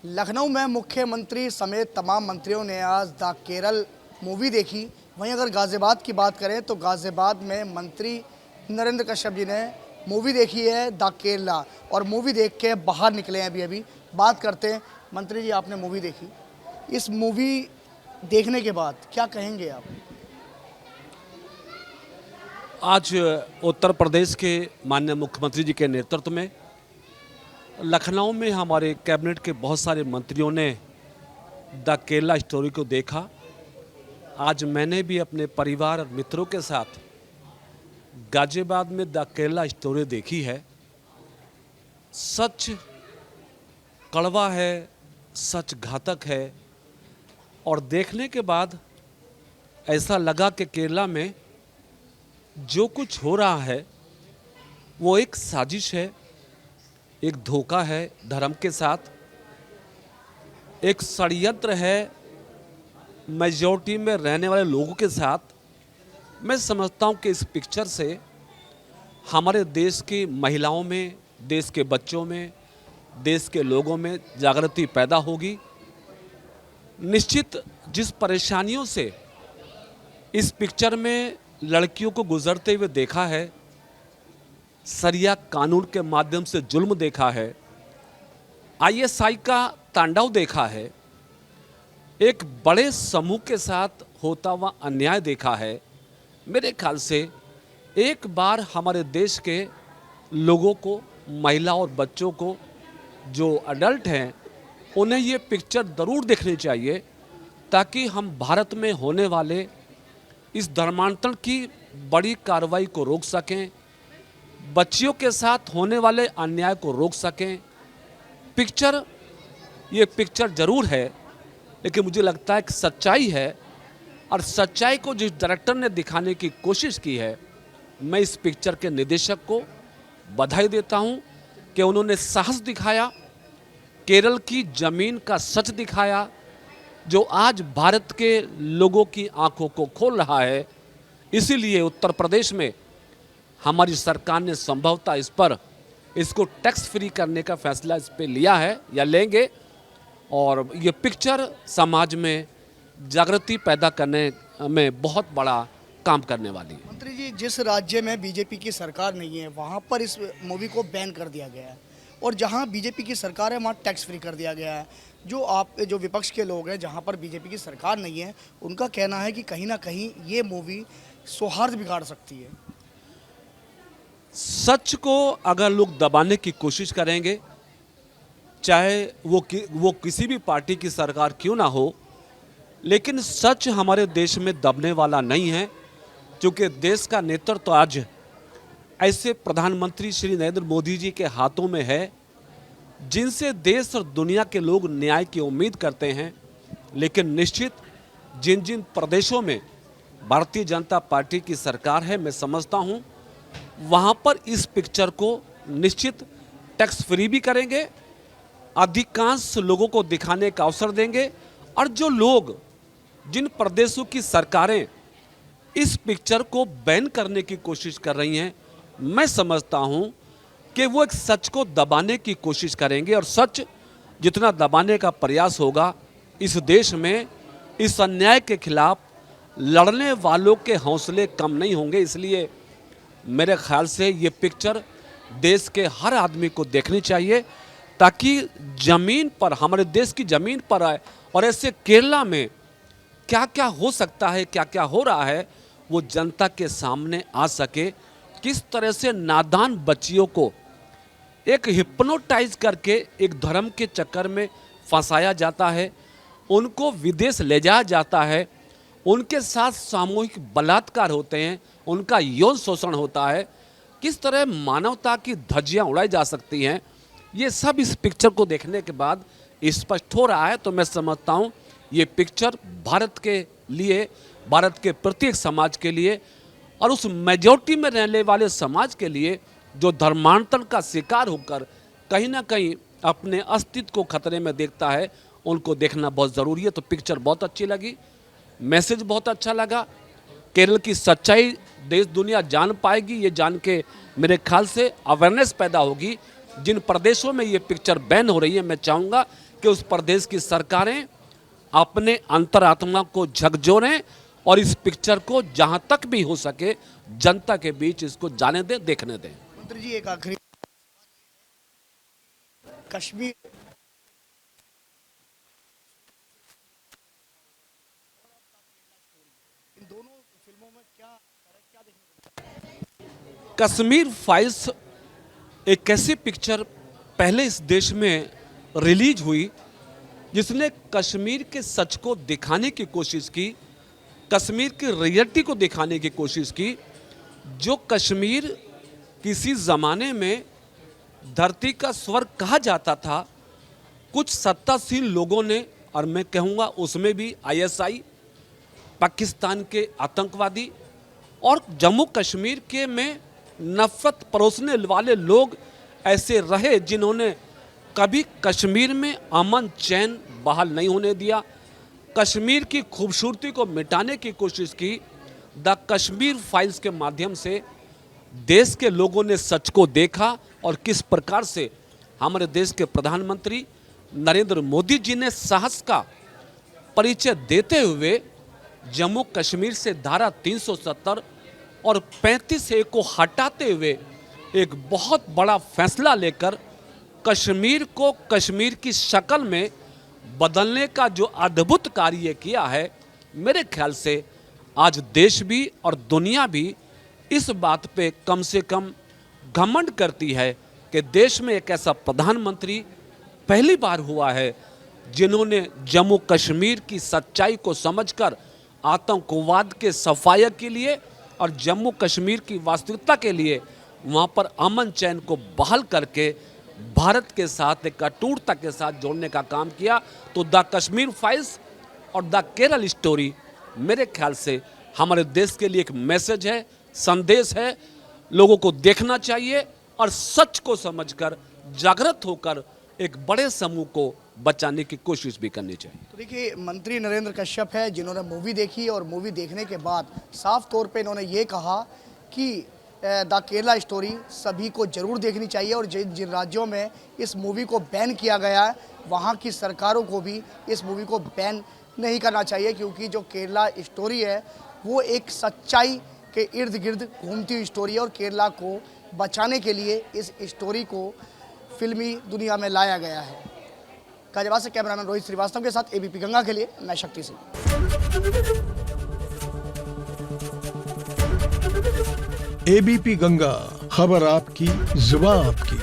लखनऊ में मुख्यमंत्री समेत तमाम मंत्रियों ने आज द केरल मूवी देखी। वहीं अगर गाज़ियाबाद की बात करें तो गाज़ियाबाद में मंत्री नरेंद्र कश्यप जी ने मूवी देखी है द केरला, और मूवी देख के बाहर निकले हैं। अभी बात करते हैं। मंत्री जी, आपने मूवी देखी, इस मूवी देखने के बाद क्या कहेंगे आप? आज उत्तर प्रदेश के माननीय मुख्यमंत्री जी के नेतृत्व में लखनऊ में हमारे कैबिनेट के बहुत सारे मंत्रियों ने द केरला स्टोरी को देखा। आज मैंने भी अपने परिवार और मित्रों के साथ गाज़ियाबाद में द केरला स्टोरी देखी है। सच कड़वा है, सच घातक है, और देखने के बाद ऐसा लगा कि केरला में जो कुछ हो रहा है वो एक साजिश है, एक धोखा है धर्म के साथ, एक षड्यंत्र है मेजॉरिटी में रहने वाले लोगों के साथ। मैं समझता हूँ कि इस पिक्चर से हमारे देश की महिलाओं में, देश के बच्चों में, देश के लोगों में जागृति पैदा होगी। निश्चित जिस परेशानियों से इस पिक्चर में लड़कियों को गुजरते हुए देखा है, सरिया कानून के माध्यम से जुल्म देखा है, आईएसआई का तांडव देखा है, एक बड़े समूह के साथ होता हुआ अन्याय देखा है। मेरे ख्याल से एक बार हमारे देश के लोगों को, महिला और बच्चों को, जो अडल्ट हैं, उन्हें ये पिक्चर ज़रूर देखनी चाहिए, ताकि हम भारत में होने वाले इस धर्मांतरण की बड़ी कार्रवाई को रोक सकें, बच्चियों के साथ होने वाले अन्याय को रोक सकें। ये पिक्चर ज़रूर है, लेकिन मुझे लगता है कि सच्चाई है, और सच्चाई को जिस डायरेक्टर ने दिखाने की कोशिश की है, मैं इस पिक्चर के निर्देशक को बधाई देता हूं कि उन्होंने साहस दिखाया, केरल की ज़मीन का सच दिखाया, जो आज भारत के लोगों की आंखों को खोल रहा है। इसीलिए उत्तर प्रदेश में हमारी सरकार ने संभवतः इसको टैक्स फ्री करने का फैसला इस पे लिया है या लेंगे, और ये पिक्चर समाज में जागृति पैदा करने में बहुत बड़ा काम करने वाली है। मंत्री जी, जिस राज्य में बीजेपी की सरकार नहीं है वहाँ पर इस मूवी को बैन कर दिया गया है, और जहाँ बीजेपी की सरकार है वहाँ टैक्स फ्री कर दिया गया है। जो विपक्ष के लोग हैं, जहाँ पर बीजेपी की सरकार नहीं है, उनका कहना है कि कहीं ना कहीं ये मूवी सौहार्द बिगाड़ सकती है। सच को अगर लोग दबाने की कोशिश करेंगे, चाहे वो किसी भी पार्टी की सरकार क्यों ना हो, लेकिन सच हमारे देश में दबने वाला नहीं है, क्योंकि देश का नेतृत्व आज ऐसे प्रधानमंत्री श्री नरेंद्र मोदी जी के हाथों में है, जिनसे देश और दुनिया के लोग न्याय की उम्मीद करते हैं। लेकिन निश्चित जिन जिन प्रदेशों में भारतीय जनता पार्टी की सरकार है, मैं समझता हूं वहां पर इस पिक्चर को निश्चित टैक्स फ्री भी करेंगे, अधिकांश लोगों को दिखाने का अवसर देंगे, और जो लोग, जिन प्रदेशों की सरकारें इस पिक्चर को बैन करने की कोशिश कर रही हैं, मैं समझता हूं कि वो एक सच को दबाने की कोशिश करेंगे, और सच जितना दबाने का प्रयास होगा, इस देश में इस अन्याय के खिलाफ लड़ने वालों के हौसले कम नहीं होंगे। इसलिए मेरे ख्याल से ये पिक्चर देश के हर आदमी को देखनी चाहिए, ताकि ज़मीन पर, हमारे देश की ज़मीन पर आए, और ऐसे केरला में क्या क्या हो सकता है, क्या क्या हो रहा है, वो जनता के सामने आ सके। किस तरह से नादान बच्चियों को एक हिप्नोटाइज करके एक धर्म के चक्कर में फंसाया जाता है, उनको विदेश ले जाया जाता है, उनके साथ सामूहिक बलात्कार होते हैं, उनका यौन शोषण होता है, किस तरह मानवता की धज्जियां उड़ाई जा सकती हैं, ये सब इस पिक्चर को देखने के बाद स्पष्ट हो रहा है। तो मैं समझता हूँ ये पिक्चर भारत के लिए, भारत के प्रत्येक समाज के लिए, और उस मेजॉरिटी में रहने वाले समाज के लिए, जो धर्मांतरण का शिकार होकर कहीं ना कहीं अपने अस्तित्व को खतरे में देखता है, उनको देखना बहुत ज़रूरी है। तो पिक्चर बहुत अच्छी लगी, मैसेज बहुत अच्छा लगा, केरल की सच्चाई देश दुनिया जान पाएगी। ये जान के मेरे ख्याल से अवेयरनेस पैदा होगी। जिन प्रदेशों में ये पिक्चर बैन हो रही है, मैं चाहूँगा कि उस प्रदेश की सरकारें अपने अंतरात्मा को झकझोरें और इस पिक्चर को जहां तक भी हो सके जनता के बीच इसको जाने दें, देखने दें। मंत्री जी एक आखिरी कश्मीर इन दोनों फिल्मों में क्या देखने को कश्मीर फाइल्स एक ऐसी पिक्चर पहले इस देश में रिलीज हुई जिसने कश्मीर के सच को दिखाने की कोशिश की, कश्मीर की रियलिटी को दिखाने की कोशिश की। जो कश्मीर किसी ज़माने में धरती का स्वर्ग कहा जाता था, कुछ सत्तासीन लोगों ने, और मैं कहूँगा उसमें भी आईएसआई, पाकिस्तान के आतंकवादी और जम्मू कश्मीर के में नफरत परोसने वाले लोग ऐसे रहे जिन्होंने कभी कश्मीर में अमन चैन बहाल नहीं होने दिया, कश्मीर की खूबसूरती को मिटाने की कोशिश की। द कश्मीर फाइल्स के माध्यम से देश के लोगों ने सच को देखा और किस प्रकार से हमारे देश के प्रधानमंत्री नरेंद्र मोदी जी ने साहस का परिचय देते हुए जम्मू कश्मीर से धारा 370 और 35A को हटाते हुए एक बहुत बड़ा फैसला लेकर कश्मीर को कश्मीर की शक्ल में बदलने का जो अद्भुत कार्य किया है, मेरे ख्याल से आज देश भी और दुनिया भी इस बात पे कम से कम घमंड करती है कि देश में एक ऐसा प्रधानमंत्री पहली बार हुआ है जिन्होंने जम्मू कश्मीर की सच्चाई को समझकर आतंकवाद के सफाया के लिए और जम्मू कश्मीर की वास्तविकता के लिए वहाँ पर अमन चैन को बहाल करके भारत के साथ एक अटूटता के साथ जोड़ने का काम किया। तो द कश्मीर फाइल्स और द केरल स्टोरी मेरे ख्याल से हमारे देश के लिए एक मैसेज है, संदेश है। लोगों को देखना चाहिए और सच को समझकर जागृत होकर एक बड़े समूह को बचाने की कोशिश भी करनी चाहिए। तो देखिए, मंत्री नरेंद्र कश्यप है जिन्होंने मूवी देखी और मूवी देखने के बाद साफ तौर पे इन्होंने ये कहा कि द केरला स्टोरी सभी को ज़रूर देखनी चाहिए और जिन जिन राज्यों में इस मूवी को बैन किया गया है वहाँ की सरकारों को भी इस मूवी को बैन नहीं करना चाहिए, क्योंकि जो केरला स्टोरी है वो एक सच्चाई के इर्द गिर्द घूमती हुई स्टोरी है और केरला को बचाने के लिए इस स्टोरी को फिल्मी दुनिया में लाया गया है। गाजियाबाद से कैमरामैन रोहित श्रीवास्तव के साथ एबीपी गंगा के लिए मैं शक्ति सिंह। एबीपी गंगा, खबर आपकी, जुबान आपकी।